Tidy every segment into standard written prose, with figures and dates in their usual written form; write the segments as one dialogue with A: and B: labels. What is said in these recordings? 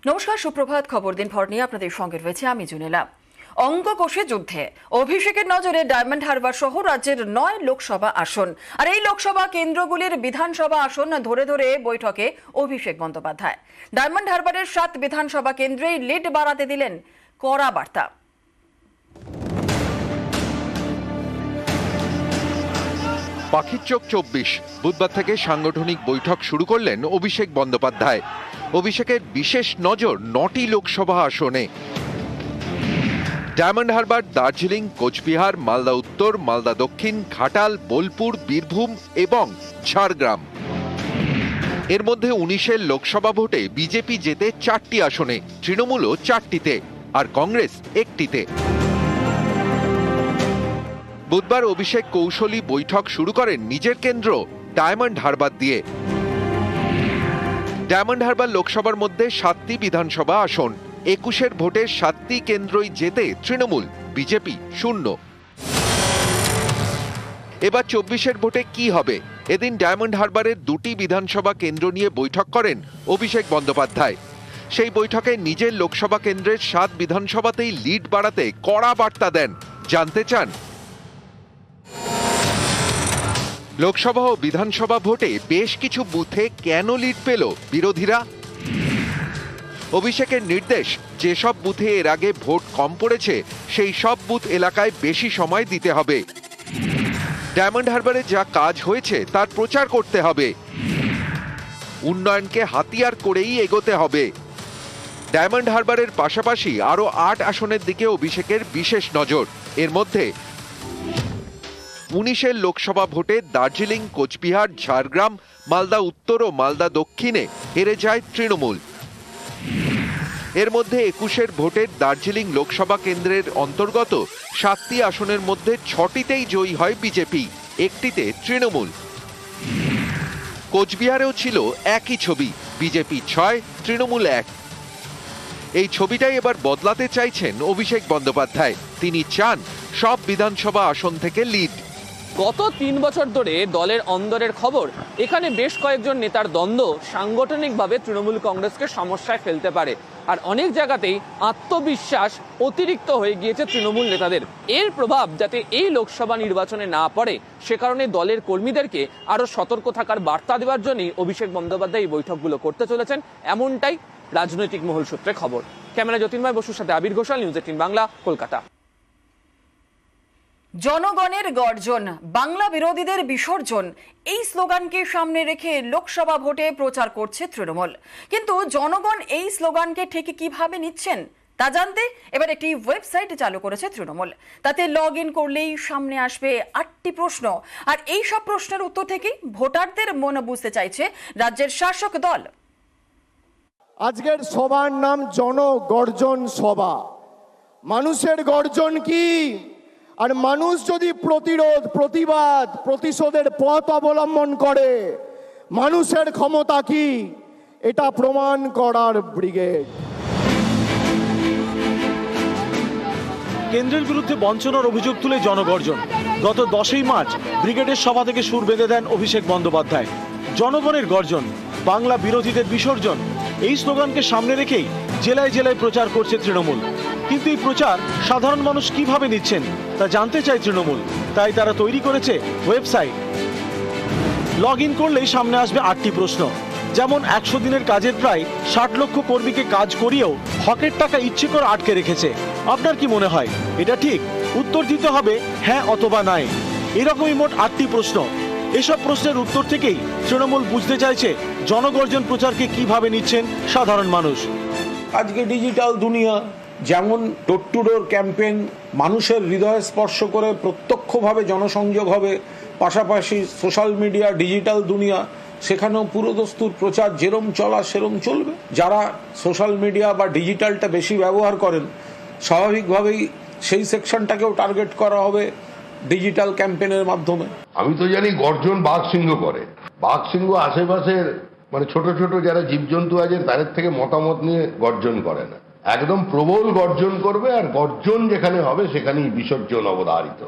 A: নমস্কার, সুপ্রভাত। খবর দিন ভর নিয়ে আপনাদের সঙ্গে রয়েছে আমি জুনেলা। অঙ্ক কষে যুদ্ধে অভিষেকের নজরে ডায়মন্ড হারবার সহ রাজ্যের 9 লোকসভা আসন। আর এই লোকসভা কেন্দ্রগুলির বিধানসভা আসন ধরে ধরে বৈঠকে অভিষেক বন্দ্যোপাধ্যায়। ডায়মন্ড হারবারের 7 বিধানসভা কেন্দ্রেই লিড বাড়াতে দিলেন কড়া বার্তা।
B: পাখির চোখ 24 বুধবার থেকে সাংগঠনিক বৈঠক শুরু করলেন অভিষেক বন্দ্যোপাধ্যায়। অভিষেকের বিশেষ নজর 9টি লোকসভা আসনে। ডায়মন্ড হারবার, দার্জিলিং, কোচবিহার, মালদা উত্তর, মালদা দক্ষিণ, ঘাটাল, বোলপুর, বীরভূম এবং ঝাড়গ্রাম। এর মধ্যে 19-এর লোকসভা ভোটে বিজেপি জেতে 4টি আসনে, তৃণমূলও 4টিতে আর কংগ্রেস 1টিতে। বুধবার অভিষেক কৌশলী বৈঠক শুরু করেন নিজের কেন্দ্র ডায়মন্ড হারবার দিয়ে। ডায়মন্ড হারবার লোকসভার মধ্যে 7টি বিধানসভা আসন। 21-এর ভোটের 7টি কেন্দ্রই জেতে তৃণমূল, বিজেপি 0। এবার 24-এর ভোটে কি হবে? এদিন ডায়মন্ড হারবারের 2টি বিধানসভা কেন্দ্র নিয়ে বৈঠক করেন অভিষেক বন্দ্যোপাধ্যায়। সেই বৈঠকে নিজের লোকসভা কেন্দ্রের 7 বিধানসভাতেই লিড বাড়াতে কড়া বার্তা দেন। জানতে চান, লোকসভা ও বিধানসভা ভোটে বেশ কিছু বুথে কেন লিড পেল বিরোধীরা? অভিষেকের নির্দেশ, যেসব বুথে এর আগে ভোট কম পড়েছে সেই সব বুথ এলাকায় বেশি সময় দিতে হবে। ডায়মন্ড হারবারে যা কাজ হয়েছে তার প্রচার করতে হবে। উন্নয়নকে হাতিয়ার করেই এগোতে হবে। ডায়মন্ড হারবারের পাশাপাশি আরো 8 আসনের দিকে অভিষেকের বিশেষ নজর। এর মধ্যে 19-এর লোকসভা ভোটে দার্জিলিং, কোচবিহার, ঝাড়গ্রাম, মালদা উত্তর ও মালদা দক্ষিণে হেরে যায় তৃণমূল। এর মধ্যে 21-এর ভোটের দার্জিলিং লোকসভা কেন্দ্রের অন্তর্গত 7টি আসনের মধ্যে 6টিতেই জয়ী হয় বিজেপি, 1টিতে তৃণমূল। কোচবিহারেও ছিল একই ছবি, বিজেপি 6, তৃণমূল 1। এই ছবিটাই এবার বদলাতে চাইছেন অভিষেক বন্দ্যোপাধ্যায়। তিনি চান সব বিধানসভা আসন থেকে লিড।
C: গত 3 বছর ধরে দলের অন্দরের খবর, এখানে বেশ কয়েকজন নেতার দ্বন্দ্ব সাংগঠনিকভাবে তৃণমূল কংগ্রেসকে সমস্যায় ফেলতে পারে। আর অনেক জায়গাতেই আত্মবিশ্বাস অতিরিক্ত হয়ে গিয়েছে তৃণমূল নেতাদের। এর প্রভাব যাতে এই লোকসভা নির্বাচনে না পড়ে, সে কারণে দলের কর্মীদেরকে আরো সতর্ক থাকার বার্তা দেওয়ার জন্যই অভিষেক বন্দ্যোপাধ্যায় এই বৈঠকগুলো করতে চলেছেন, এমনটাই রাজনৈতিক মহল সূত্রে খবর। ক্যামেরা জ্যোতির্ময় বসুর সাথে আবির ঘোষাল, নিউজ 18 বাংলা, কলকাতা।
A: জনগণের গর্জন, বাংলা বিরোধীদের বিসর্জন, এই স্লোগানকে সামনে রেখে লোকসভা ভোটে প্রচার করছে তৃণমূল। কিন্তু জনগণ এই স্লোগানকে ঠিক কিভাবে নিচ্ছেন তা জানতে এবার একটি ওয়েবসাইট চালু করেছে তৃণমূল। তাতে লগ ইন করলেই সামনে আসবে 8টি প্রশ্ন। আর এই সব প্রশ্নের উত্তর থেকেই ভোটারদের মন বুঝতে চাইছে রাজ্যের শাসক দল।
D: আজকের সভার নাম জনগর্জন সভা। মানুষের গর্জন কি? আর মানুষ যদি প্রতিরোধ, প্রতিবাদ, প্রতিশোধের পথ অবলম্বন করে, মানুষের ক্ষমতা কি এটা প্রমাণ করার ব্রিগেড।
E: কেন্দ্রের বিরুদ্ধে বঞ্চনার অভিযোগ তুলে জনগর্জন। গত 10ই মার্চ ব্রিগেডের সভা থেকে সুর বেঁধে দেন অভিষেক বন্দ্যোপাধ্যায়। জনগণের গর্জন, বাংলা বিরোধীদের বিসর্জন, এই স্লোগানকে সামনে রেখেই জেলায় জেলায় প্রচার করছে তৃণমূল। কিন্তু এই প্রচার সাধারণ মানুষ কিভাবে নিচ্ছেন তা জানতে চায় তৃণমূল। তাই তারা তৈরি করেছে ওয়েবসাইট। লগ ইন করলেই সামনে আসবে 8টি প্রশ্ন। যেমন 100 দিনের কাজের প্রায় 60 লক্ষ কর্মীকে কাজ করিয়েও হকের টাকা ইচ্ছে করে আটকে রেখেছে। আপনার কি মনে হয় এটা ঠিক? উত্তর দিতে হবে হ্যাঁ অথবা নাই। এরকমই মোট 8টি প্রশ্ন। এসব প্রশ্নের উত্তর থেকেই তৃণমূল বুঝতে চাইছে জনগর্জন প্রচারকে কিভাবে নিচ্ছেন সাধারণ মানুষ।
F: আজকে ডিজিটাল দুনিয়া, যেমন ডোর টু ডোর ক্যাম্পেইন মানুষের হৃদয়ে স্পর্শ করে প্রত্যক্ষভাবে জনসংযোগ হবে, পাশাপাশি সোশ্যাল মিডিয়া, ডিজিটাল দুনিয়া, সেখানেও পুরোদস্তুর প্রচার যেরম চলা সেরম চলবে। যারা সোশ্যাল মিডিয়া বা ডিজিটালটা বেশি ব্যবহার করেন, স্বাভাবিকভাবেই সেই সেকশনটাকেও টার্গেট করা হবে ডিজিটাল ক্যাম্পেইনের মাধ্যমে।
G: আমি তো জানি গর্জন বাঘ সিংহ করে। বাঘ সিংহ আশেপাশের ছোট ছোট যারা জীবজন্তু আছে তাদের থেকে মতামত নিয়ে গর্জন করে না, একদম প্রবল গর্জন করবে। আর গর্জন যেখানে হবে সেখানেই বিসর্জন অবধারিত।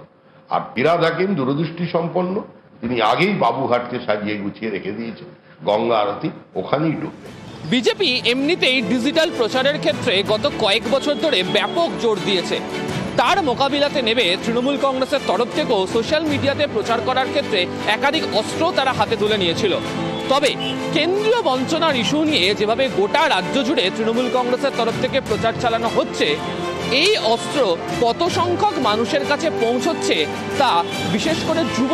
G: আর ফিরহাদ হাকিম দূরদৃষ্টি সম্পন্ন, তিনি আগেই বাবুঘাটকে সাজিয়ে গুছিয়ে রেখে দিয়েছেন, গঙ্গা আরতি ওখানেই ডুববে।
C: বিজেপি এমনিতেই ডিজিটাল প্রচারের ক্ষেত্রে গত কয়েক বছর ধরে ব্যাপক জোর দিয়েছে। তার মোকাবিলাতে নেবে তৃণমূল কংগ্রেসের তরফ থেকেও সোশ্যাল মিডিয়াতে প্রচার করার ক্ষেত্রে একাধিক অস্ত্র তারা হাতে তুলে নিয়েছিল। তবে কেন্দ্রীয় বঞ্চনার ইস্যু নিয়ে যেভাবে গোটা রাজ্য জুড়ে তৃণমূল কংগ্রেসের তরফ থেকে প্রচার চালানো হচ্ছে, এই অস্ত্র কত সংখ্যক মানুষের কাছে পৌঁছচ্ছে তা বিশেষ করে যুব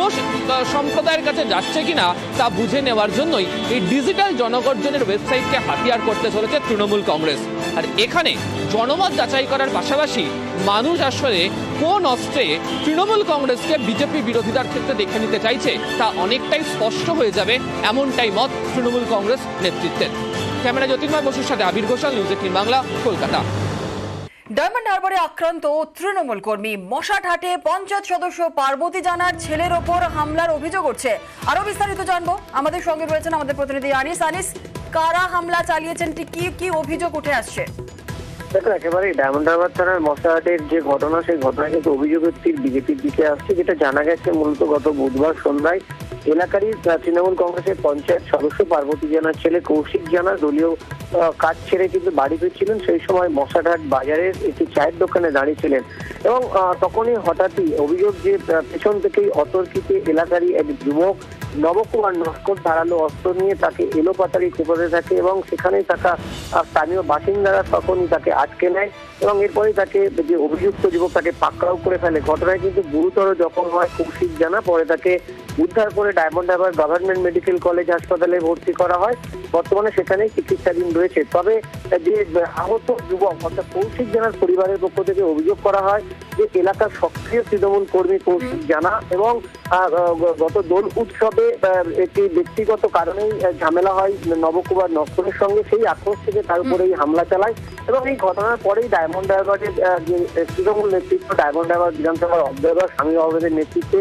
C: সম্প্রদায়ের কাছে যাচ্ছে কিনা তা বুঝে নেওয়ার জন্যই এই ডিজিটাল জনগর্জনের ওয়েবসাইটকে হাতিয়ার করতে চলেছে তৃণমূল কংগ্রেস। আর এখানে জনমত যাচাই করার পাশাপাশি মানুষ আসলে কোন অস্ত্রে তৃণমূল কংগ্রেসকে বিজেপি বিরোধিতার ক্ষেত্রে দেখে নিতে চাইছে তা অনেকটাই স্পষ্ট হয়ে যাবে, এমনটাই মত তৃণমূল কংগ্রেস নেতৃত্বের। ক্যামেরা জ্যোতির্ময় বসুর সাথে আবির ঘোষাল, নিউজ 18 বাংলা, কলকাতা।
A: ডায়মন্ড হারবারে আক্রান্ত তৃণমূল কর্মী। মশাটহাটে পঞ্চায়েত সদস্য পার্বতী জানার ছেলের ওপর হামলার অভিযোগ উঠছে। আরো বিস্তারিত জানবো, আমাদের সঙ্গে রয়েছেন আমাদের প্রতিনিধি আনিস। আনিস, কারা হামলা চালিয়েছেন, কি কি অভিযোগ উঠে আসছে?
H: দেখো, একেবারে ডায়মন্ড হারবার থানার মশাহাটের যে ঘটনা, সেই ঘটনা কিন্তু অভিযোগের তীর বিজেপির দিকে আসছে। যেটা জানা গেছে মূলত গত বুধবার সন্ধ্যায় এলাকারই তৃণমূল কংগ্রেসের পঞ্চায়েত সদস্য পার্বতী জানার ছেলে কৌশিক জানা দলীয় কাজ ছেড়ে কিন্তু বাড়ি ফিরছিলেন। সেই সময় মশারহাট বাজারের একটি চায়ের দোকানে দাঁড়িয়েছিলেন এবং তখনই হঠাৎই অভিযোগ যে পেছন থেকেই অতর্কিতে এলাকারই এক যুবক নবকুমার নস্কর ধারালো অস্ত্র নিয়ে তাকে এলোপাতাড়ি কোপাতে থাকে এবং সেখানেই থাকা স্থানীয় বাসিন্দারা তখনই তাকে আটকে নেয় এবং এরপরে তাকে যে অভিযুক্ত যুবক তাকে পাকড়াও করে ফেলে। ঘটনায় কিন্তু গুরুতর জখম হয় কৌশিক জানা। পরে তাকে উদ্ধার করে diamond Harbour government medical college হাসপাতালে ভর্তি করা হয়। বর্তমানে সেখানেই চিকিৎসাধীন রয়েছে। তবে যে আহত যুবক অর্থাৎ কৌশিক জানার পরিবারের পক্ষ থেকে অভিযোগ করা হয় যে এলাকার সক্রিয় তৃণমূল কর্মী কৌশিক জানা এবং গত দোল উৎসবে একটি ব্যক্তিগত কারণেই ঝামেলা হয় নবকুমার নস্করের সঙ্গে। সেই আক্রোশ থেকে তার উপরে এই হামলা চালায় এবং এই ঘটনার পরেই ডায়মন্ড হারবারের যে তৃণমূল নেতৃত্ব, ডায়মন্ড হারবার বিধানসভার অবজারভার স্বামী আহমেদের নেতৃত্বে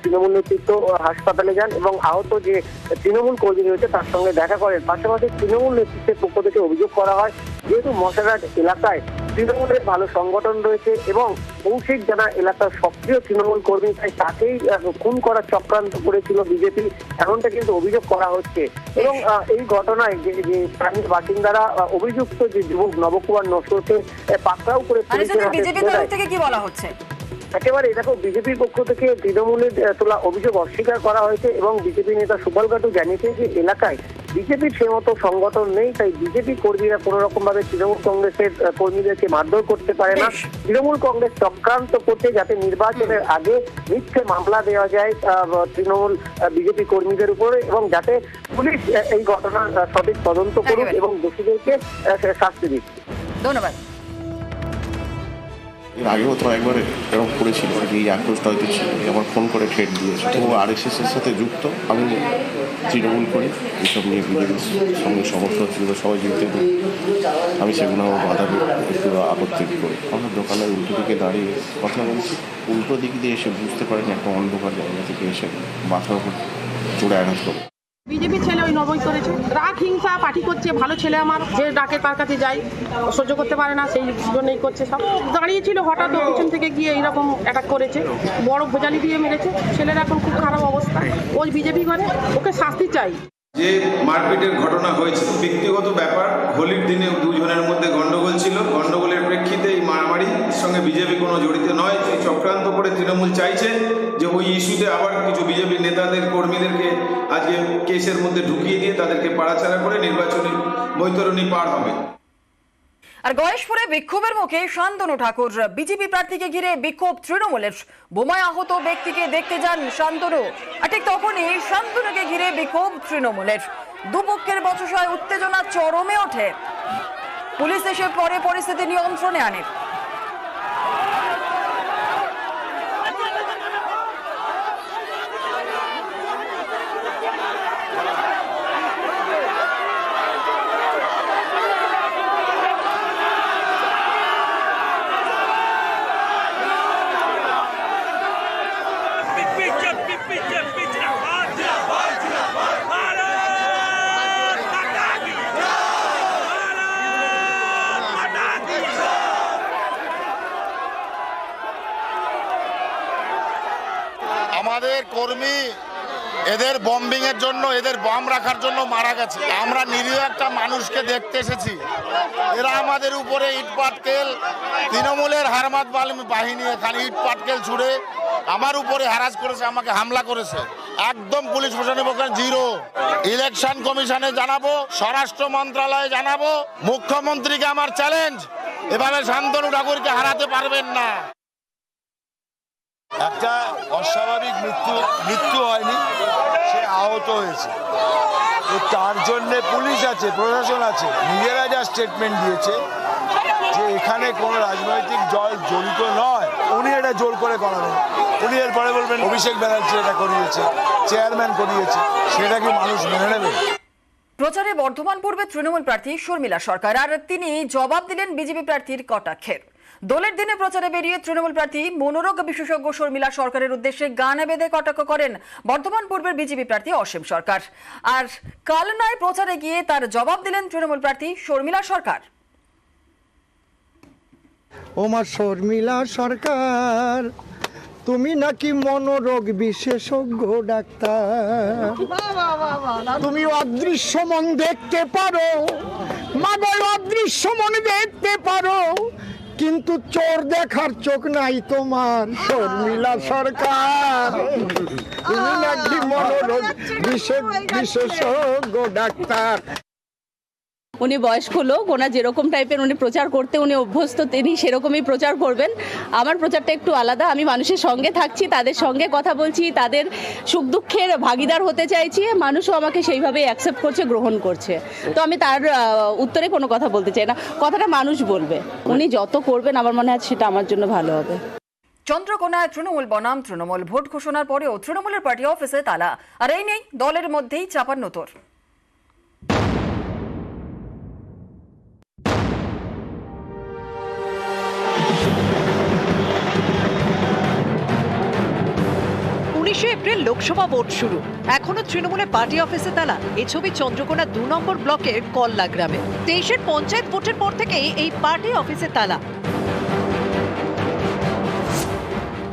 H: তৃণমূল নেতৃত্ব হাসপাতালে যান এবং আহত যে তৃণমূল কর্মী রয়েছে তার সঙ্গে দেখা করেন। পাশাপাশি তৃণমূল নেতৃত্বের পক্ষ থেকে অভিযোগ করা হয় যেহেতু মশারহাট এলাকায় তৃণমূলের ভালো সংগঠন রয়েছে এবং কৌশিক জানা এলাকার সক্রিয় তৃণমূল কর্মী, তাই তাকেই খুন করার চক্রান্ত করেছিল বিজেপি, এমনটা কিন্তু অভিযোগ করা হচ্ছে। এবং এই ঘটনায় যে স্থানীয় বাসিন্দারা অভিযুক্ত যে যুবক নবকুমার নস্করকে পাকড়াও করে
A: বিজেপি তরফ থেকে কি বলা হচ্ছে?
H: একেবারে দেখো, বিজেপির পক্ষ থেকে তৃণমূলের তোলা অভিযোগ অস্বীকার করা হয়েছে এবং বিজেপি নেতা সুবল গাটু জানিয়েছে যে এলাকায় বিজেপির সে মতো সংগঠন নেই, তাই বিজেপি কর্মীরা কোন রকম ভাবে তৃণমূল কংগ্রেসের কর্মীদেরকে মারধর করতে পারে না। তৃণমূল কংগ্রেস চক্রান্ত করতে যাতে নির্বাচনের আগে মিথ্যে মামলা দেওয়া যায় তৃণমূল বিজেপি কর্মীদের উপরে এবং যাতে পুলিশ এই ঘটনার সঠিক তদন্ত করুক এবং দোষীদেরকে শাস্তি দিক।
A: ধন্যবাদ।
I: এর আগেও তো একবার এরকম করেছিল, এই আক্রোশটা হয়তো ছিল, আমার ফোন করে ঠেট দিয়েছে। তো RSS এর সাথে যুক্ত, আমি তৃণমূল করি, এইসব নিয়ে বিজেপির সঙ্গে সমস্যা হচ্ছিল, সবাই জিততে দিই, আমি সেগুলো আমার বাধা একটু আপত্তি করি। আমরা দোকানের উল্টো দিকে দাঁড়িয়ে কথা বলছি, উল্টো দিক দিয়ে এসে বুঝতে পারেন একটা অন্ধকার জায়গা থেকে এসে মাথার উপর চড়ে আঘাত করে।
J: বিজেপির ছেলে ওই নবই করেছে, রাগ হিংসা পার্টি করছে। ভালো ছেলে আমার, যে ডাকে তার কাছে যাই, সহ্য করতে পারে না, সেই জন্যই করছে। সব দাঁড়িয়েছিল, হঠাৎ পিছন থেকে গিয়ে এইরকম অ্যাটাক করেছে, বড় ভোজালি দিয়ে মেরেছে। ছেলের এখন খুব খারাপ অবস্থা, ওই বিজেপি করে, ওকে শাস্তি চাই।
K: যে মারপিটের ঘটনা হয়েছে ব্যক্তিগত ব্যাপার, হোলির দিনে দুজনের মধ্যে গন্ডগোল ছিল, গন্ডগোলের প্রেক্ষিতে এই মারামারির সঙ্গে বিজেপি কোনো জড়িত নয়। সেই চক্রান্ত করে তৃণমূল চাইছে যে ওই ইস্যুতে আবার কিছু বিজেপি নেতাদের কর্মীদেরকে আজকে কেসের মধ্যে ঢুকিয়ে দিয়ে তাদেরকে পাড়াছাড়া করে নির্বাচনী বৈতরণী পার হবে।
A: আর গয়েশপুরে বিক্ষোভের মুখে শান্তনু ঠাকুর। বিজেপি প্রার্থীকে ঘিরে বিক্ষোভ তৃণমূলের। বোমায় আহত ব্যক্তিকে দেখতে যান শান্তনু, আর ঠিক তখনই শান্তনুকে ঘিরে বিক্ষোভ তৃণমূলের। দুপক্ষের বচসায় উত্তেজনা চরমে ওঠে। পুলিশ এসে পরে পরিস্থিতি নিয়ন্ত্রণে আনে।
L: আমাদের কর্মী এদের বম্বিং এর জন্য, এদের বম রাখার জন্য মারা গেছে। আমরা নিরীহ একটা মানুষকে দেখতে এসেছি। এরা আমাদের উপরে ইট পাটকেল, তৃণমূলের হারমাত বাহিনী এখানে ইট পাটকেল ছুড়ে আমার উপরে হ্যারাস করেছে, আমাকে হামলা করেছে। একদম পুলিশ প্রশাসনের পক্ষে জিরো। ইলেকশন কমিশনে জানাবো, স্বরাষ্ট্র মন্ত্রণালয়ে জানাবো, মুখ্যমন্ত্রীকে আমার চ্যালেঞ্জ, এভাবে শান্তনু ঠাকুরকে হারাতে পারবেন না।
M: একটা অস্বাভাবিক মৃত্যু হয়নি, সে আহত হয়েছে। তো তার জন্যে পুলিশ আছে, প্রশাসন আছে, নিজেরা যা স্টেটমেন্ট দিয়েছে যে এখানে কোনো রাজনৈতিক দল জড়িত নয়, উনি এটা জোর করে করাবেন। উনি এরপরে বলবেন অভিষেক ব্যানার্জি এটা করিয়েছে, চেয়ারম্যান করিয়েছে, সেটা কি মানুষ মেনে নেবে?
A: প্রচারে বর্ধমান পূর্বে তৃণমূল প্রার্থী শর্মিলা সরকার, আর তিনি জবাব দিলেন বিজেপি প্রার্থীর কটাক্ষের। দোলের দিনে প্রচারে বেরিয়ে তৃণমূল প্রার্থী মনোরোগ বিশেষজ্ঞ শর্মিলা সরকারের উদ্দেশ্যে গানে বেঁধে কটাক্ষ করেন বর্ধমান পূর্বের বিজেপি প্রার্থী অসীম সরকার। আর কালনায় প্রচারে গিয়ে তার জবাব দিলেন তৃণমূল প্রার্থী শর্মিলা সরকার।
N: ওমা শর্মিলা সরকার, তুমি নাকি মনোরোগ বিশেষজ্ঞ ডাক্তার, তুমি অদৃশ্য মন দেখতে পারো, মাগো অদৃশ্য মন দেখতে পারো, কিন্তু চোর দেখার চোখ নাই তোমার শর্মিলা সরকার, তুমি নাকি মনোরোগ বিশেষজ্ঞ ডাক্তার।
O: উনি বয়স্ক লোক, ওনার যেরকম টাইপের উনি প্রচার করতে উনি অভ্যস্ত, তিনি সেরকমই প্রচার করবেন। আমার প্রচারটা একটু আলাদা, আমি মানুষের সঙ্গে থাকছি, তাদের সঙ্গে কথা বলছি, তাদের সুখ দুঃখের ভাগিদার হতে চাইছি, মানুষও আমাকে সেইভাবেই অ্যাকসেপ্ট করছে, গ্রহণ করছে। তো আমি তার উত্তরে কোনো কথা বলতে চাই না, কথাটা মানুষ বলবে। উনি যত করবেন আমার মনে হয় সেটা আমার জন্য ভালো হবে।
A: চন্দ্রকোনায় তৃণমূল বনাম তৃণমূল, ভোট ঘোষণার পরেও তৃণমূলের পার্টি অফিসে তালা, আর এই নেই দলের মধ্যেই চাপান্নতর।
P: এপ্রিল লোকসভা ভোট শুরু, এখনো তৃণমূলের পার্টি অফিসে তালা। এই ছবি চন্দ্রকোনা 2 নম্বর ব্লকের কল্লা গ্রামে। 23-এর পঞ্চায়েত ভোটের পর থেকেই এই পার্টি অফিসে তালা।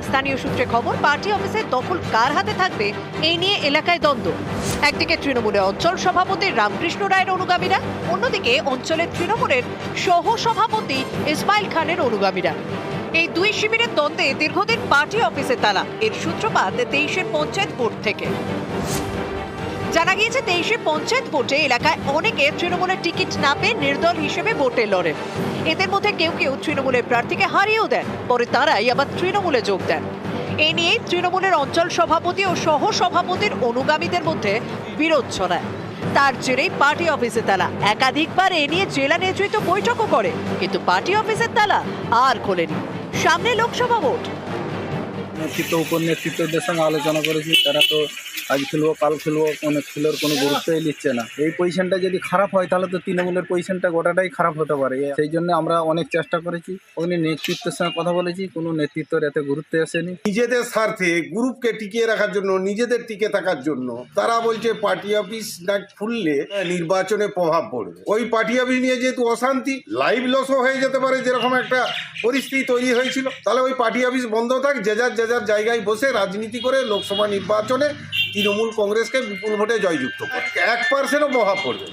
P: স্থানীয় সূত্রে খবর, পার্টি অফিসের দখল কার হাতে থাকবে এই নিয়ে এলাকায় দ্বন্দ্ব। একদিকে তৃণমূলের অঞ্চল সভাপতি রামকৃষ্ণ রায়ের অনুগামীরা, অন্যদিকে অঞ্চলের তৃণমূলের সহ সভাপতি ইসমাইল খানের অনুগামীরা। এই দুই শিবিরের দ্বন্দ্বে দীর্ঘদিন পার্টি অফিসে তালা। এর সূত্রপাত 23-এর পঞ্চায়েত ভোট থেকে। জানা গিয়েছে 23-এর পঞ্চায়েত ভোটে এলাকায় অনেকে তৃণমূলের টিকিট না পেয়ে নির্দল হিসেবে ভোটে লড়েন। এদের মধ্যে কেউ কেউ তৃণমূলের প্রার্থীকে হারিয়েও দেন, পরে তারাই আবার তৃণমূলে যোগ দেন। এই নিয়ে তৃণমূলের অঞ্চল সভাপতি ও সহ সভাপতির অনুগামীদের মধ্যে বিরোধ ছড়ায়। তার জেরেই পার্টি অফিসে তালা। একাধিকবার এ নিয়ে জেলা নেতৃত্ব বৈঠকও করে, কিন্তু পার্টি অফিসের তালা আর খোলেনি। সামনে লোকসভা ভোট।
Q: নেতৃত্ব উপনেতৃত্বদের সঙ্গে আলোচনা করেছি, তারা তো আজ খেলবো কাল খেলবো খেলার কোনো গুরুত্বই নিচ্ছে না। এই পজিশনটা যদি খারাপ হয় তাহলে তো তৃণমূলের পজিশনটা গোটাটাই খারাপ হতে পারে। সেই জন্য আমরা অনেক চেষ্টা করেছি, ওখানে নেতৃত্বের সঙ্গে কথা বলেছি, কোনো নেতৃত্বের এতে গুরুত্ব আসেনি।
R: নিজেদের স্বার্থে গ্রুপকে টিকিয়ে রাখার জন্য, নিজেদের টিকে থাকার জন্য তারা বলছে পার্টি অফিস না খুললে নির্বাচনে প্রভাব পড়বে। ওই পার্টি অফিস নিয়ে যেহেতু অশান্তি, লাইভ লসও হয়ে যেতে পারে, যেরকম একটা পরিস্থিতি তৈরি হয়েছিল, তাহলে ওই পার্টি অফিস বন্ধ থাক, যে যার জায়গায় বসে রাজনীতি করে লোকসভা নির্বাচনে তৃণমূল কংগ্রেসকে বিপুল ভোটে জয়যুক্ত করে। 1%ও প্রভাব পড়বে।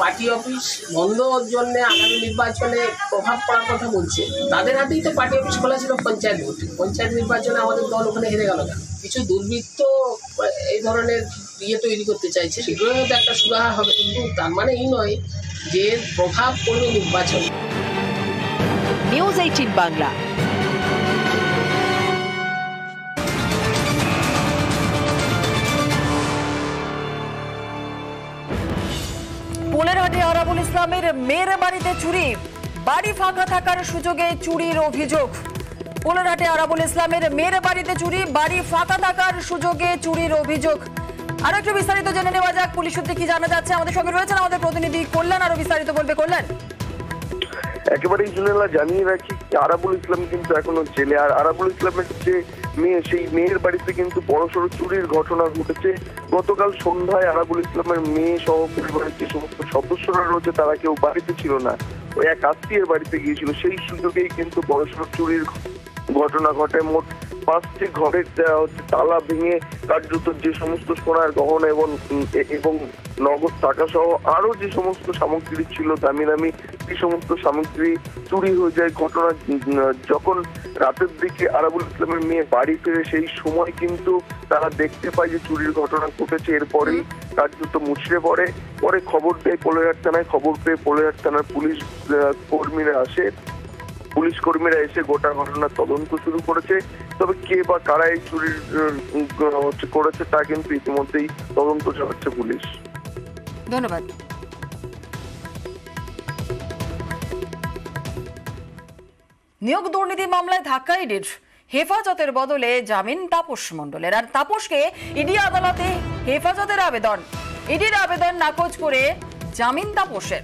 S: পার্টি অফিস বন্ধর জন্য আগামী নির্বাচনে প্রভাব পড়ার কথা বলছে, তাদের হাতেই তো পার্টি অফিস খোলা ছিল পঞ্চায়েত ভোটে। পঞ্চায়েত নির্বাচনে আমাদের দল ওখানে হেরে গেল কেন? কিছু দুর্বৃত্ত এই ধরনের তৈরি করতে চাইছে, সেগুলো তো একটা সুরাহা হবে, কিন্তু তার মানে এই নয় যে প্রভাব পড়বে নির্বাচন।
P: নিউজ 18 বাংলা।
A: পোলেরহাটে আরাবুল ইসলামের মেয়ের বাড়িতে চুরি, বাড়ি ফাঁকা থাকার সুযোগে চুরির অভিযোগ। পোলেরহাটে আরাবুল ইসলামের মেয়ের বাড়িতে চুরি, বাড়ি ফাঁকা থাকার সুযোগে চুরির অভিযোগ। আরো একটু বিস্তারিত জেনে নেওয়া যাক, পুলিশ সূত্রে কি জানা যাচ্ছে। আমাদের সঙ্গে রয়েছেন আমাদের প্রতিনিধি কল্যাণ, আরো বিস্তারিত বলবে কল্যাণ।
T: একেবারেই জুনেলা জানিয়ে রাখি, আরাবুল ইসলাম কিন্তু এখনো জেলে। আর আরাবুল ইসলামের যে মেয়ে, সেই মেয়ের বাড়িতে কিন্তু বড়সড় চুরির ঘটনা ঘটেছে। গতকাল সন্ধ্যায় আরাবুল ইসলামের মেয়ে সহ পরিবারের যে সমস্ত সদস্যরা রয়েছে তারা কেউ বাড়িতে ছিল না। ওই এক আত্মীয়ের বাড়িতে গিয়েছিল, সেই সুযোগেই কিন্তু বড়সড় চুরির ঘটনা ঘটে। মোট 5টি ঘরের তালা ভেঙে কার্যত যে সমস্ত সোনার গহনা এবং নগদ টাকা সহ আরো যে সমস্ত সামগ্রী ছিল দামি দামি, সেই সমস্ত সামগ্রী চুরি হয়ে যায়। ঘটনা যখন রাতের দিকে আরাবুল ইসলামের মেয়ে বাড়ি ফিরে, সেই সময় কিন্তু তারা দেখতে পায় যে চুরির ঘটনা ঘটেছে। এরপরেই কার্যত মুচড়ে পড়ে। পরে খবর দেয় পোলেরহাট থানায়। খবর পেয়ে পোলেরহাট থানার পুলিশ কর্মীরা এসে গোটা ঘটনার তদন্ত শুরু করেছে। তবে কে বা কারা এই চুরির করেছে তা কিন্তু ইতিমধ্যেই তদন্ত চালাচ্ছে পুলিশ।
A: ধন্যবাদ। নিয়োগ দুর্নীতি মামলায় ধাক্কা ইডির, হেফাজতের বদলে জামিন তাপস মণ্ডলের। আর তাপসকে ইডি আদালতে হেফাজতের আবেদন, ইডির আবেদন নাকচ করে জামিন তাপসের।